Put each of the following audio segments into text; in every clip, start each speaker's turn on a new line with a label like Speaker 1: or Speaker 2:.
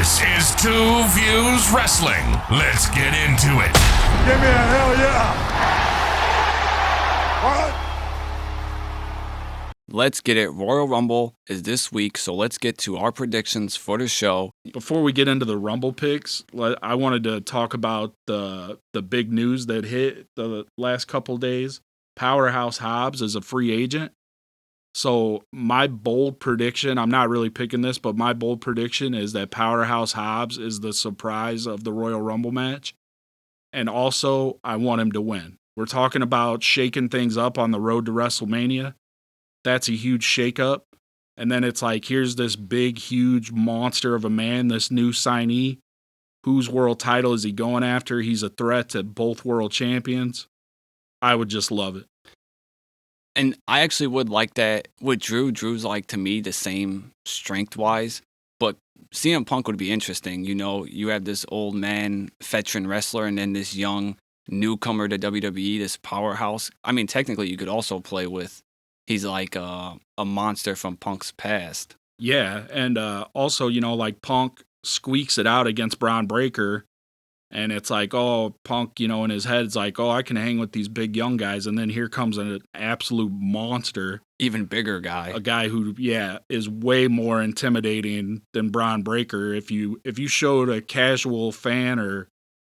Speaker 1: This is Two Views Wrestling. Let's get into it.
Speaker 2: Give me a hell yeah. What?
Speaker 3: Let's get it. Royal Rumble is this week, so let's get to our predictions for the show.
Speaker 4: Before we get into the Rumble picks, I wanted to talk about the big news that hit the last couple days. Powerhouse Hobbs is a free agent. So my bold prediction, I'm not really picking this, but my bold prediction is that Powerhouse Hobbs is the surprise of the Royal Rumble match. And also, I want him to win. We're talking about shaking things up on the road to WrestleMania. That's a huge shakeup. And then it's like, here's this big, huge monster of a man, this new signee. Whose world title is he going after? He's a threat to both world champions. I would just love it.
Speaker 3: And I actually would like that with Drew. Drew's like, to me, the same strength-wise. But CM Punk would be interesting. You know, you have this old man, veteran wrestler, and then this young newcomer to WWE, this powerhouse. I mean, technically, you could also play with, he's like a monster from Punk's past.
Speaker 4: Yeah, and also, you know, like Punk squeaks it out against Braun Breaker. And it's like, oh, Punk, you know, in his head, it's like, oh, I can hang with these big young guys. And then here comes an absolute monster.
Speaker 3: Even bigger guy.
Speaker 4: A guy who, is way more intimidating than Braun Breaker. If you showed a casual fan or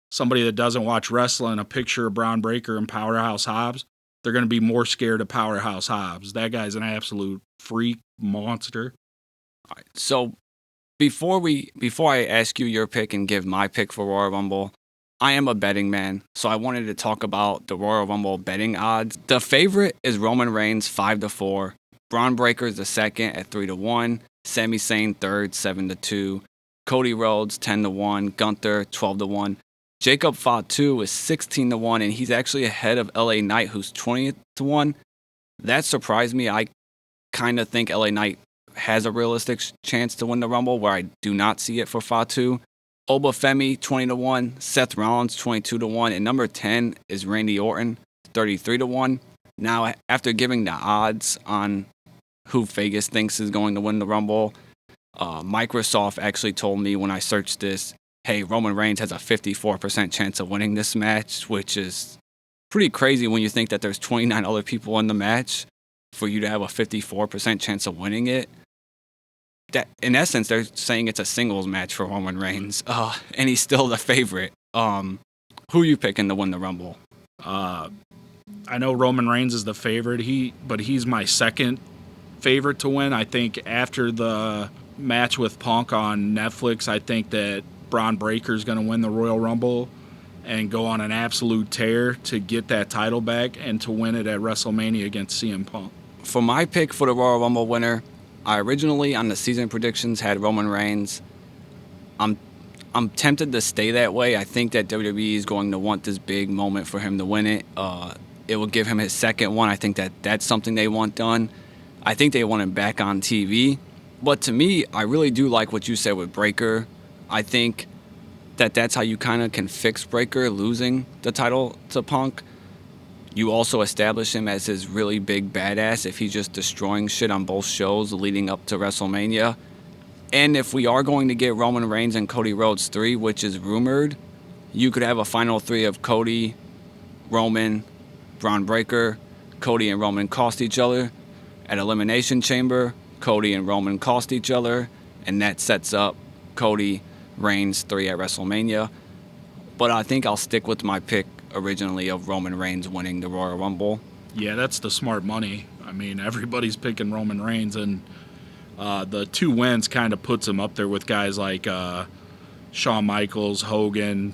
Speaker 4: somebody that doesn't watch wrestling a picture of Braun Breaker and Powerhouse Hobbs, they're going to be more scared of Powerhouse Hobbs. That guy's an absolute freak monster.
Speaker 3: All right, so Before I ask you your pick and give my pick for Royal Rumble, I am a betting man, so I wanted to talk about the Royal Rumble betting odds. The favorite is Roman Reigns 5-4, Braun Breaker is the second at 3-1, Sami Zayn third 7-2, Cody Rhodes 10-1, Gunther 12-1, Jacob Fatu is 16-1, and he's actually ahead of LA Knight, who's 20-1. That surprised me. I kind of think LA Knight has a realistic chance to win the Rumble, where I do not see it for Fatu. Obafemi 20-1, Seth Rollins 22-1, and number 10 is Randy Orton 33-1. Now, after giving the odds on who Vegas thinks is going to win the Rumble, Microsoft actually told me when I searched this, hey, Roman Reigns has a 54% chance of winning this match, which is pretty crazy when you think that there's 29 other people in the match for you to have a 54% chance of winning it. That, in essence, they're saying it's a singles match for Roman Reigns, and he's still the favorite. Who are you picking to win the Rumble?
Speaker 4: I know Roman Reigns is the favorite, but he's my second favorite to win. I think after the match with Punk on Netflix, I think that Braun Breaker is going to win the Royal Rumble and go on an absolute tear to get that title back and to win it at WrestleMania against CM Punk.
Speaker 3: For my pick for the Royal Rumble winner, I originally on the season predictions had Roman Reigns. I'm tempted to stay that way. I think that WWE is going to want this big moment for him to win it. It will give him his second one. I think that that's something they want done. I think they want him back on TV. But to me, I really do like what you said with Breaker. I think that that's how you kind of can fix Breaker losing the title to Punk. You also establish him as his really big badass if he's just destroying shit on both shows leading up to WrestleMania. And if we are going to get Roman Reigns and Cody Rhodes 3, which is rumored, you could have a final 3 of Cody, Roman, Braun Breaker. Cody and Roman cost each other. At Elimination Chamber, Cody and Roman cost each other, and that sets up Cody Reigns 3 at WrestleMania. But I think I'll stick with my pick originally of Roman Reigns winning the Royal Rumble.
Speaker 4: Yeah, that's the smart money. I mean, everybody's picking Roman Reigns, and the 2 wins kind of puts him up there with guys like Shawn Michaels, Hogan,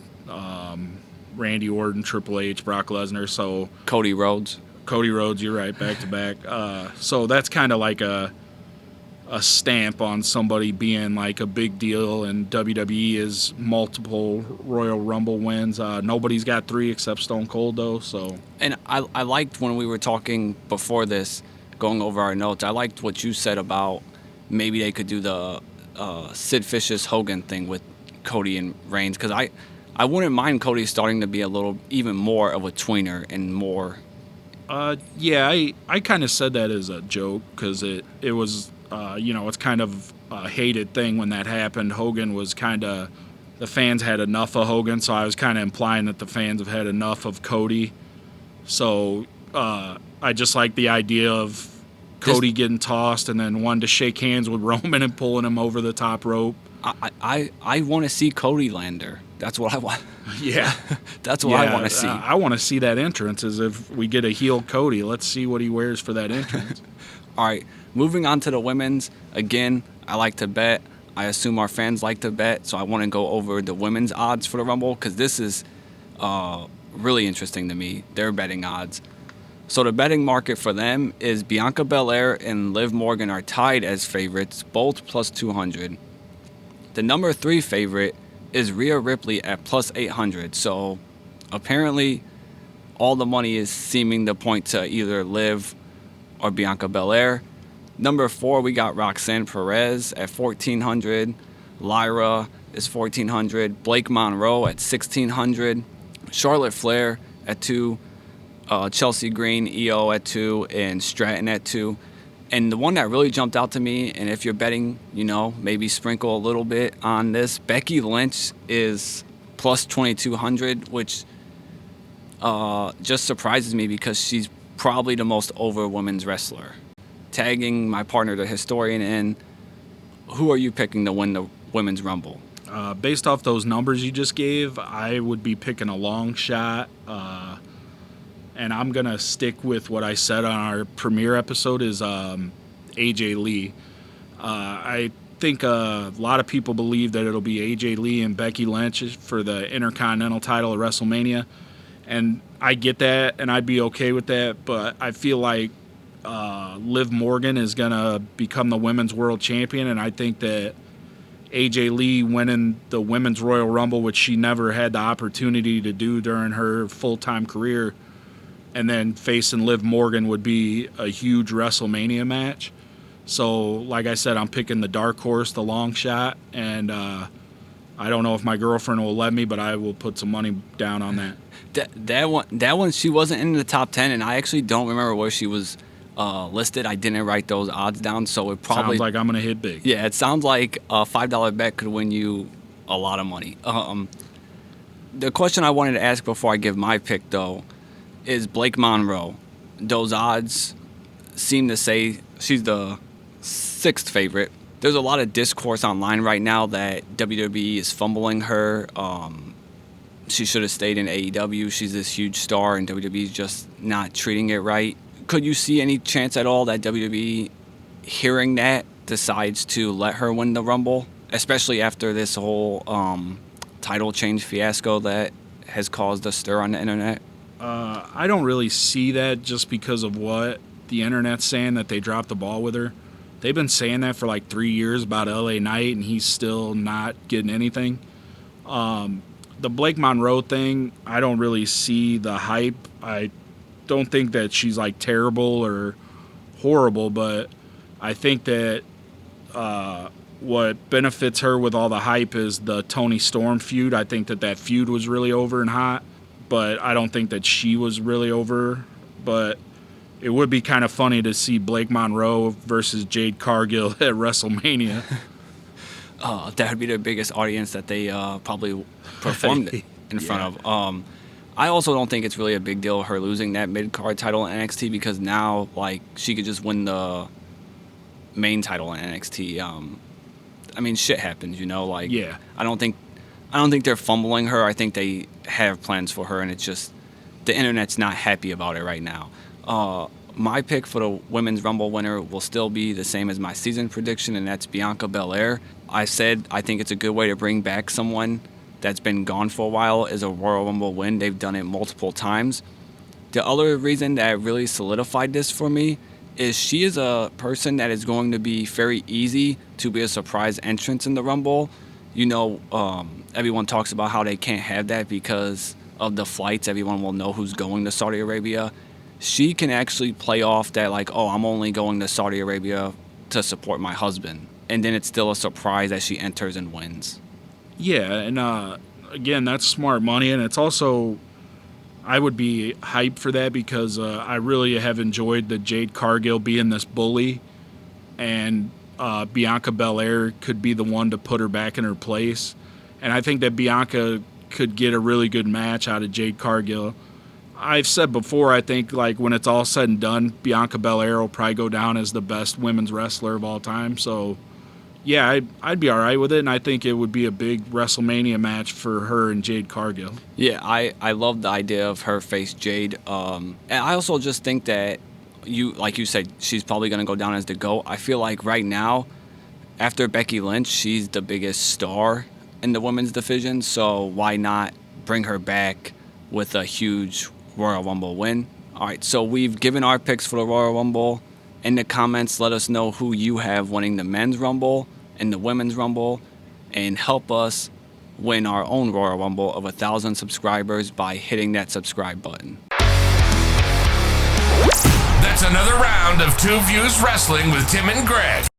Speaker 4: Randy Orton, Triple H, Brock Lesnar. So
Speaker 3: Cody Rhodes,
Speaker 4: you're right, back to back. So that's kind of like a stamp on somebody being like a big deal, and WWE is multiple Royal Rumble wins. Nobody's got 3 except Stone Cold, though. So,
Speaker 3: and I liked when we were talking before this, going over our notes, I liked what you said about maybe they could do the Sid Vicious Hogan thing with Cody and Reigns, because I wouldn't mind Cody starting to be a little even more of a tweener and more.
Speaker 4: Yeah, I kind of said that as a joke because it was. It's kind of a hated thing when that happened. Hogan was kind of, the fans had enough of Hogan, so I was kind of implying that the fans have had enough of Cody. So I just like the idea of Cody getting tossed and then wanting to shake hands with Roman and pulling him over the top rope.
Speaker 3: I want to see Cody Lander. That's what I want.
Speaker 4: Yeah.
Speaker 3: That's what I want to see.
Speaker 4: I want to see that entrance, as if we get a heel Cody. Let's see what he wears for that entrance.
Speaker 3: All right, moving on to the women's. Again, I like to bet. I assume our fans like to bet, so I want to go over the women's odds for the Rumble because this is really interesting to me, their betting odds. So the betting market for them is Bianca Belair and Liv Morgan are tied as favorites, both plus 200. The number 3 favorite is Rhea Ripley at plus 800. So apparently all the money is seeming to point to either Liv or Bianca Belair. Number 4, we got Roxanne Perez at 1,400. Lyra is 1,400. Blake Monroe at 1,600. Charlotte Flair at 2. Chelsea Green, EO at 2. And Stratton at 2. And the one that really jumped out to me, and if you're betting, maybe sprinkle a little bit on this, Becky Lynch is plus 2,200, which just surprises me because she's probably the most over women's wrestler. Tagging my partner, the historian, in, who are you picking to win the Women's Rumble?
Speaker 4: Based off those numbers you just gave, I would be picking a long shot. And I'm going to stick with what I said on our premiere episode is AJ Lee. I think a lot of people believe that it'll be AJ Lee and Becky Lynch for the Intercontinental title at WrestleMania. And I get that, and I'd be okay with that. But I feel like Liv Morgan is going to become the Women's World Champion. And I think that AJ Lee winning the Women's Royal Rumble, which she never had the opportunity to do during her full-time career, and then facing Liv Morgan would be a huge WrestleMania match. So, like I said, I'm picking the dark horse, the long shot, and I don't know if my girlfriend will let me, but I will put some money down on that.
Speaker 3: That one, she wasn't in the top 10, and I actually don't remember where she was listed. I didn't write those odds down, so it probably
Speaker 4: sounds like I'm gonna hit big.
Speaker 3: Yeah, it sounds like a $5 bet could win you a lot of money. The question I wanted to ask before I give my pick, though, is Blake Monroe. Those odds seem to say she's the 6th favorite. There's a lot of discourse online right now that WWE is fumbling her. She should have stayed in AEW. She's this huge star, and WWE's just not treating it right. Could you see any chance at all that WWE, hearing that, decides to let her win the Rumble, especially after this whole title change fiasco that has caused a stir on the internet?
Speaker 4: I don't really see that just because of what the internet's saying, that they dropped the ball with her. They've been saying that for like 3 years about LA Knight, and he's still not getting anything. The Blake Monroe thing, I don't really see the hype. I don't think that she's like terrible or horrible, but I think that what benefits her with all the hype is the Toni Storm feud. I think that feud was really over and hot, but I don't think that she was really over. But it would be kind of funny to see Blake Monroe versus Jade Cargill at WrestleMania.
Speaker 3: That would be the biggest audience that they probably performed in front of. I also don't think it's really a big deal her losing that mid-card title in NXT, because now she could just win the main title in NXT. I mean, shit happens,
Speaker 4: Yeah.
Speaker 3: I don't think they're fumbling her. I think they have plans for her, and it's just the internet's not happy about it right now. My pick for the Women's Rumble winner will still be the same as my season prediction, and that's Bianca Belair. I said I think it's a good way to bring back someone that's been gone for a while is a Royal Rumble win. They've done it multiple times. The other reason that really solidified this for me is she is a person that is going to be very easy to be a surprise entrance in the Rumble. Everyone talks about how they can't have that because of the flights. Everyone will know who's going to Saudi Arabia. She can actually play off that I'm only going to Saudi Arabia to support my husband. And then it's still a surprise that she enters and wins.
Speaker 4: Yeah, and again, that's smart money, and it's also, I would be hyped for that because I really have enjoyed the Jade Cargill being this bully, and Bianca Belair could be the one to put her back in her place. And I think that Bianca could get a really good match out of Jade Cargill. I've said before, I think like when it's all said and done, Bianca Belair will probably go down as the best women's wrestler of all time. So, yeah, I'd be all right with it, and I think it would be a big WrestleMania match for her and Jade Cargill.
Speaker 3: Yeah, I love the idea of her face Jade. And I also just think that like you said, she's probably going to go down as the GOAT. I feel like right now, after Becky Lynch, she's the biggest star in the women's division. So why not bring her back with a huge Royal Rumble win? All right, so we've given our picks for the Royal Rumble. In the comments, let us know who you have winning the men's Rumble and the women's Rumble, and help us win our own Royal Rumble of 1,000 subscribers by hitting that subscribe button.
Speaker 1: That's another round of Two Views Wrestling with Tim and Greg.